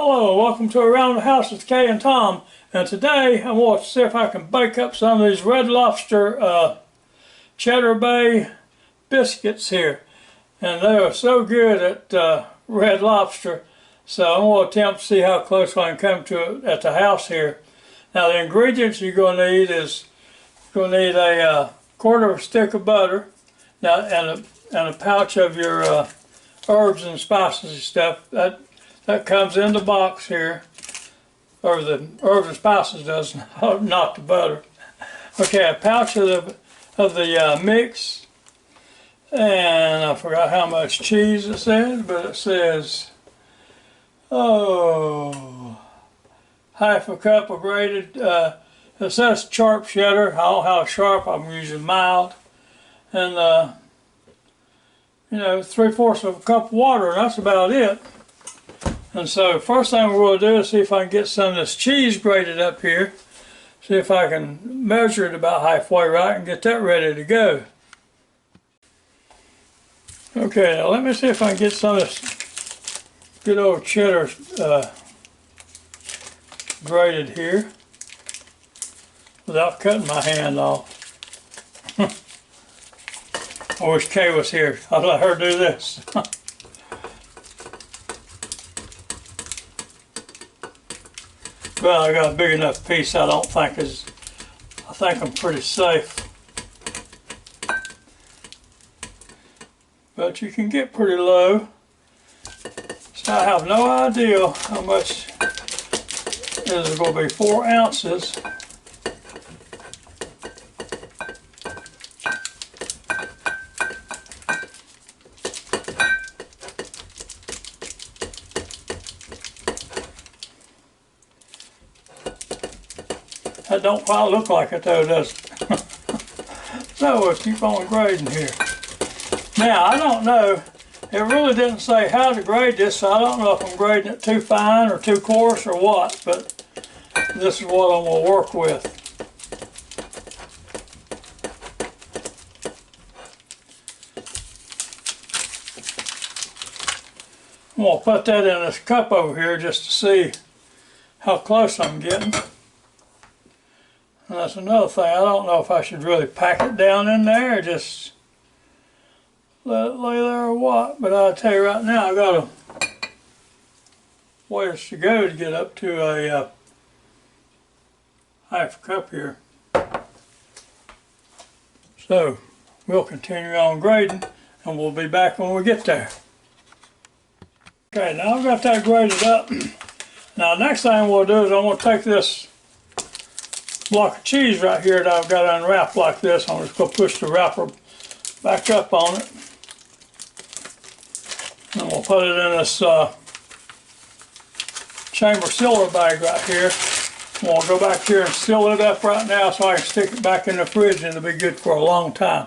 Hello, welcome to Around the House with Kay and Tom. And today I want to see if I can bake up some of these Red Lobster Cheddar Bay biscuits here. And they are so good at Red Lobster, so I'm going to attempt to see how close I can come to it at the house here. Now the ingredients you're going to need is a quarter of a stick of butter, now and a pouch of your herbs and spices and stuff. That comes in the box here, or the herbs and spices does, not the butter. Okay, a pouch of the mix, and I forgot how much cheese it says, but it says, half a cup of grated, it says sharp cheddar. I don't have sharp, I'm using mild, and 3/4 of a cup of water, and that's about it. And so first thing we're going to do is see if I can get some of this cheese grated up here. See if I can measure it about halfway right and get that ready to go. Okay, now let me see if I can get some of this good old cheddar grated here without cutting my hand off. I wish Kay was here. I'd let her do this. Well, I got a big enough piece I think I'm pretty safe. But you can get pretty low. So I have no idea how much is going to be 4 ounces. That don't quite look like it though, does it? So we'll keep on grading here. Now, I don't know, it really didn't say how to grade this, so I don't know if I'm grading it too fine or too coarse or what, but this is what I'm going to work with. I'm going to put that in this cup over here just to see how close I'm getting. And that's another thing, I don't know if I should really pack it down in there or just let it lay there or what, but I'll tell you right now, I got a ways to go to get up to a half a cup here. So we'll continue on grading and we'll be back when we get there. Okay, now I've got that graded up. Now next thing we'll do is I'm going to take this block of cheese right here that I've got unwrapped like this. I'm just going to push the wrapper back up on it. And we'll put it in this chamber sealer bag right here. We'll go back here and seal it up right now so I can stick it back in the fridge and it'll be good for a long time.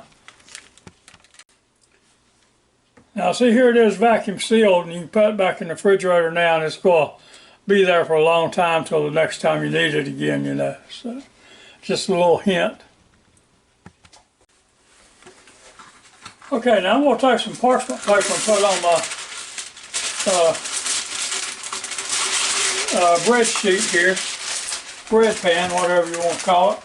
Now see, here it is vacuum sealed, and you can put it back in the refrigerator now and it's going to be there for a long time till the next time you need it again, you know. So just a little hint. Okay, now I'm going to take some parchment paper and put it on my bread sheet here, bread pan, whatever you want to call it.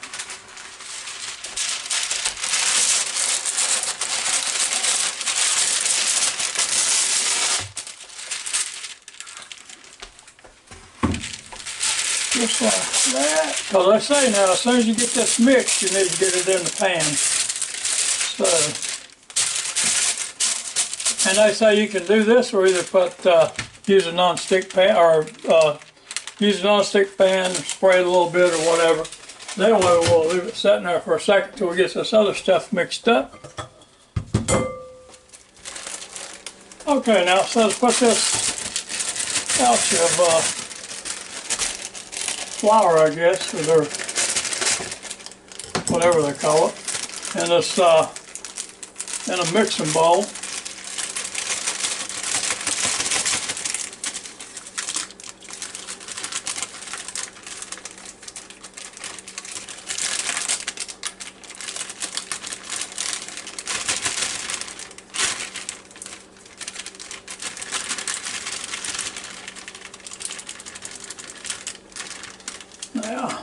Just like that. Because they say now, as soon as you get this mixed, you need to get it in the pan. So, and they say you can do this or either use a non-stick pan or use a non-stick pan, spray it a little bit or whatever. Then we'll leave it sitting there for a second till we get this other stuff mixed up. Okay, now so let's put this pouch of flour, I guess, or whatever they call it, and this in a mixing bowl. Now,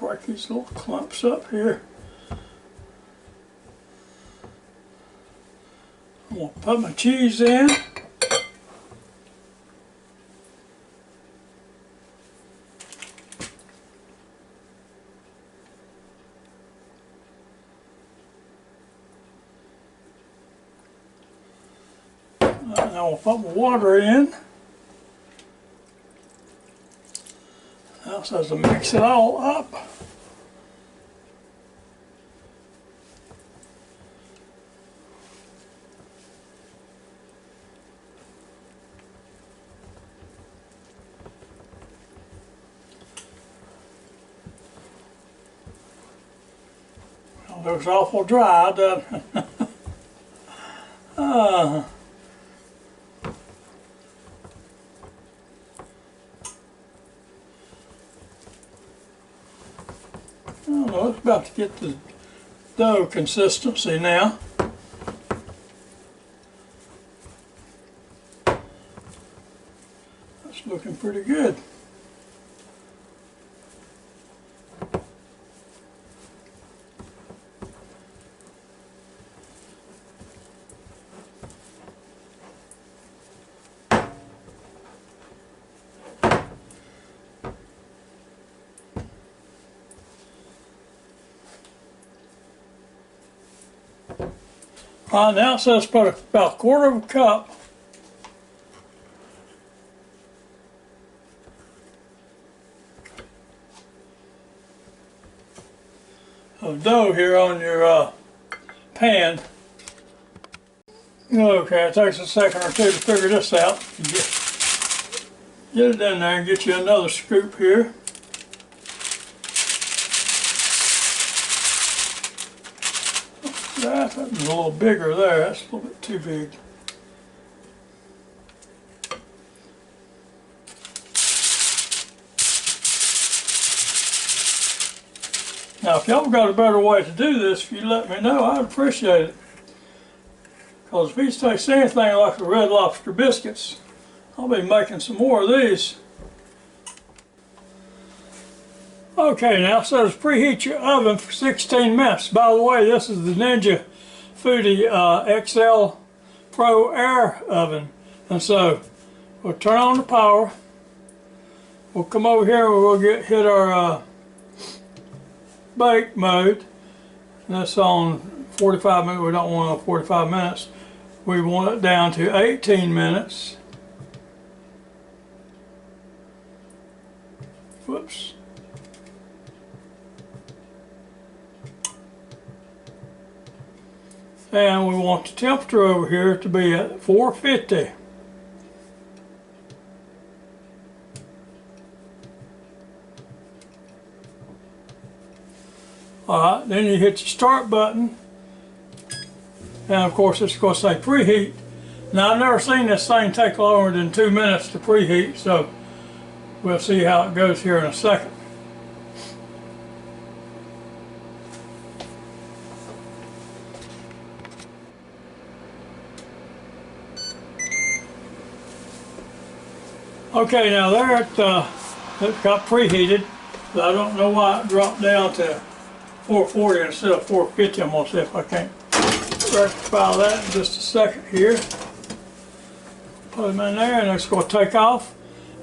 break these little clumps up here. I'm going to put my cheese in. Now I'll put my water in. Now so to mix it all up. Well, it looks awful dry, doesn't it? Oh, it's about to get the dough consistency now. That's looking pretty good. All right, now it says put about a quarter of a cup of dough here on your pan. Okay, it takes a second or two to figure this out. Get it in there and get you another scoop here. That's a little bigger there, that's a little bit too big. Now if y'all got a better way to do this, if you let me know, I'd appreciate it. Because if these taste anything like the Red Lobster biscuits, I'll be making some more of these. Okay, now so to preheat your oven for 16 minutes. By the way, this is the Ninja FOODi XL Pro Air Oven. And so, we'll turn on the power. We'll come over here and we'll hit our bake mode. And that's on 45 minutes. We don't want it on 45 minutes. We want it down to 18 minutes. Whoops. And we want the temperature over here to be at 450. Alright, then you hit your start button. And of course it's going to say preheat. Now I've never seen this thing take longer than 2 minutes to preheat, so we'll see how it goes here in a second. Okay, now there it got preheated, but I don't know why it dropped down to 440 instead of 450. I'm going to see if I can't rectify that in just a second here. Put them in there and it's going to take off.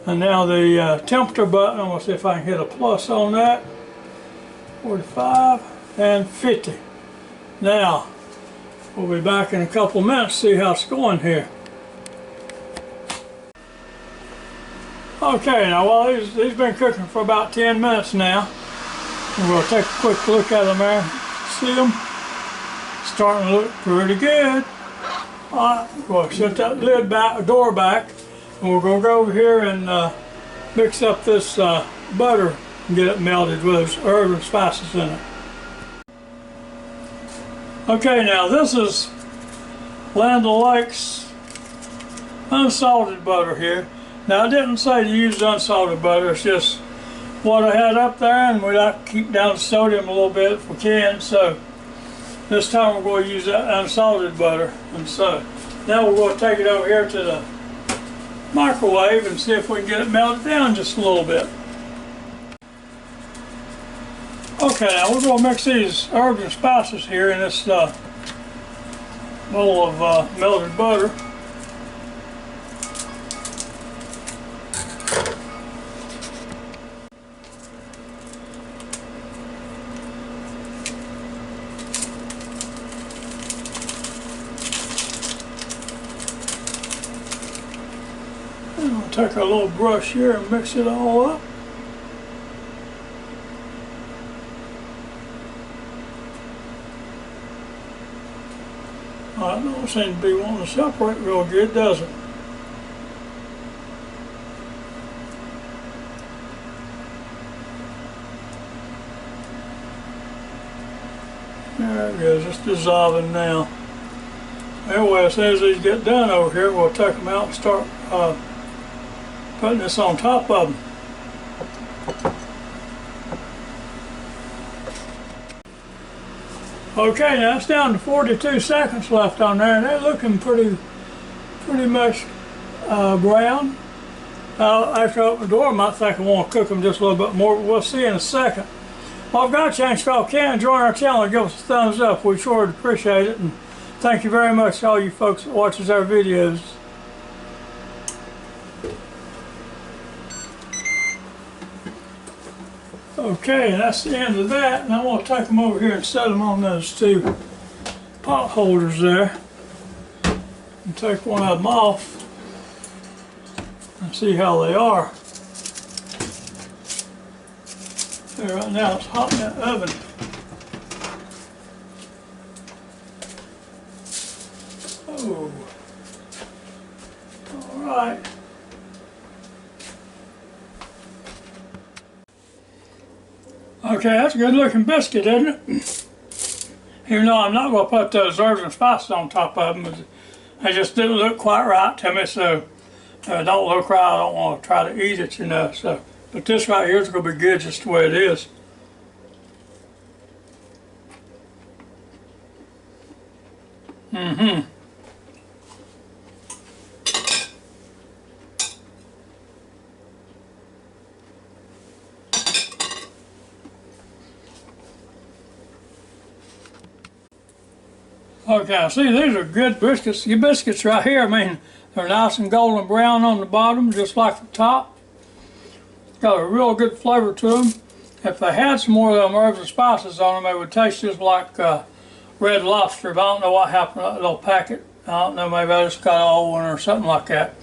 And now the temperature button, I'm going to see if I can hit a plus on that. 45 and 50. Now, we'll be back in a couple minutes to see how it's going here. Okay, now while these been cooking for about 10 minutes now, we'll take a quick look at them there. See them? Starting to look pretty good. Alright, we'll shut that lid back, door back, and we're going to go over here and mix up this butter and get it melted with those herbs and spices in it. Okay, now this is Land O'Lakes unsalted butter here. Now I didn't say to use unsalted butter, it's just what I had up there, and we like to keep down the sodium a little bit if we can, so this time we're going to use that unsalted butter. And so now we're going to take it over here to the microwave and see if we can get it melted down just a little bit. Okay, now we're going to mix these herbs and spices here in this bowl of melted butter. I'm going to take a little brush here and mix it all up. I don't seem to be wanting to separate real good, does it? There it goes, it's dissolving now. Anyway, as soon as these get done over here, we'll take them out and start putting this on top of them. Okay, now it's down to 42 seconds left on there, and they're looking pretty much brown. After I open the door, I might think I want to cook them just a little bit more, but we'll see in a second. Well, I've got a chance to can join our channel and give us a thumbs up. We sure would appreciate it, and thank you very much to all you folks that watches our videos. Okay, that's the end of that, and I'm going to take them over here and set them on those two pot holders there. And take one of them off and see how they are. Okay, right now it's hot in that oven. Oh, all right. Okay, that's a good looking biscuit, isn't it? Even though I'm not going to put those herbs and spices on top of them, they just didn't look quite right to me, so don't look right, I don't want to try to eat it, you know. So, but this right here is going to be good just the way it is. Okay, see, these are good biscuits. Your biscuits right here, I mean, they're nice and golden brown on the bottom, just like the top. Got a real good flavor to them. If they had some more of them herbs and spices on them, they would taste just like Red Lobster. But I don't know what happened to that little packet. I don't know, maybe I just got an old one or something like that.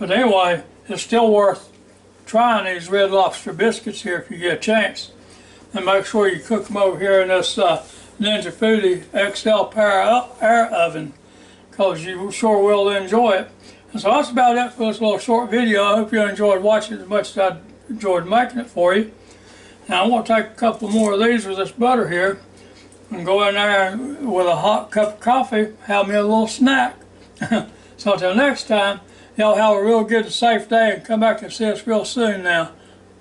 But anyway, it's still worth trying these Red Lobster biscuits here if you get a chance. And make sure you cook them over here in this Ninja FOODi XL air oven, because you sure will enjoy it. And so that's about it for this little short video. I hope you enjoyed watching it as much as I enjoyed making it for you. Now I'm going to take a couple more of these with this butter here and go in there with a hot cup of coffee, have me a little snack. So until next time, y'all have a real good, safe day, and come back and see us real soon now.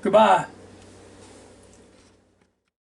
Goodbye.